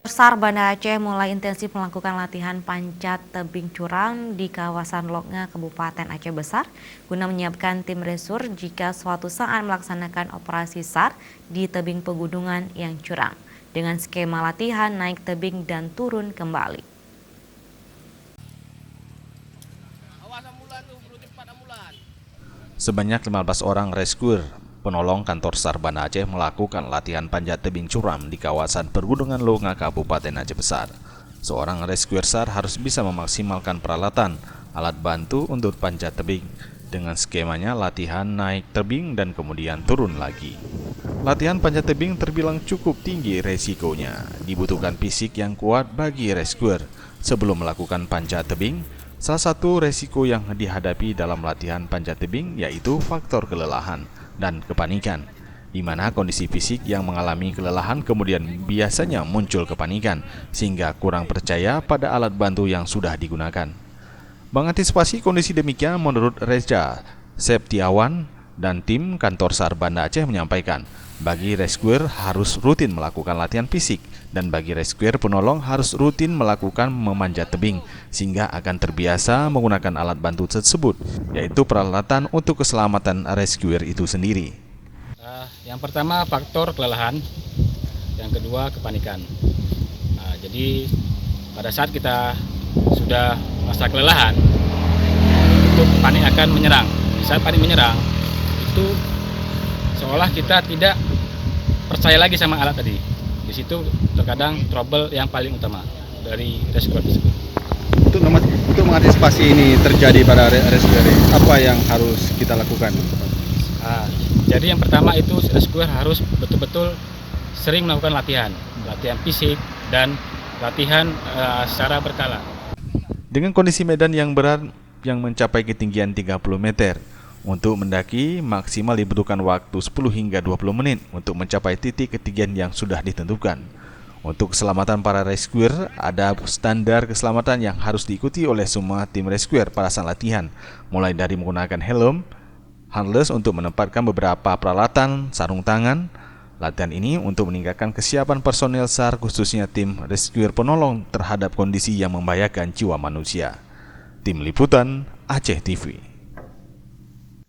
SAR Banda Aceh mulai intensif melakukan latihan panjat tebing curam di kawasan Loknga, Kabupaten Aceh Besar, guna menyiapkan tim resur jika suatu saat melaksanakan operasi SAR di tebing pegunungan yang curam, dengan skema latihan naik tebing dan turun kembali. Sebanyak 15 orang rescuer penolong kantor SAR Banda Aceh melakukan latihan panjat tebing curam di kawasan pergunungan Loknga, Kabupaten Aceh Besar. Seorang rescuer SAR harus bisa memaksimalkan peralatan, alat bantu untuk panjat tebing, dengan skemanya latihan naik tebing dan kemudian turun lagi. Latihan panjat tebing terbilang cukup tinggi resikonya, dibutuhkan fisik yang kuat bagi rescuer. Sebelum melakukan panjat tebing, salah satu resiko yang dihadapi dalam latihan panjat tebing yaitu faktor kelelahan dan kepanikan, di mana kondisi fisik yang mengalami kelelahan kemudian biasanya muncul kepanikan, sehingga kurang percaya pada alat bantu yang sudah digunakan. Mengantisipasi kondisi demikian, menurut Reza Septiawan dan tim kantor SAR Banda Aceh menyampaikan, bagi rescuer harus rutin melakukan latihan fisik, dan bagi rescuer penolong harus rutin melakukan memanjat tebing, sehingga akan terbiasa menggunakan alat bantu tersebut, yaitu peralatan untuk keselamatan rescuer itu sendiri. Yang pertama faktor kelelahan, yang kedua kepanikan. Jadi pada saat kita sudah merasa kelelahan, itu panik akan menyerang. Di saat panik menyerang, itu seolah kita tidak percaya lagi sama alat tadi. Di situ terkadang trouble yang paling utama dari rescuer tersebut. Untuk mengantisipasi ini terjadi pada rescuer, apa yang harus kita lakukan? Jadi yang pertama itu rescuer harus betul-betul sering melakukan latihan fisik dan latihan secara berkala. Dengan kondisi medan yang berat yang mencapai ketinggian 30 meter, untuk mendaki maksimal dibutuhkan waktu 10 hingga 20 menit untuk mencapai titik ketinggian yang sudah ditentukan. Untuk keselamatan para rescuer, ada standar keselamatan yang harus diikuti oleh semua tim rescuer pada saat latihan, mulai dari menggunakan helm, harness untuk menempatkan beberapa peralatan, sarung tangan. Latihan ini untuk meningkatkan kesiapan personel SAR, khususnya tim rescuer penolong terhadap kondisi yang membahayakan jiwa manusia. Tim Liputan Aceh TV.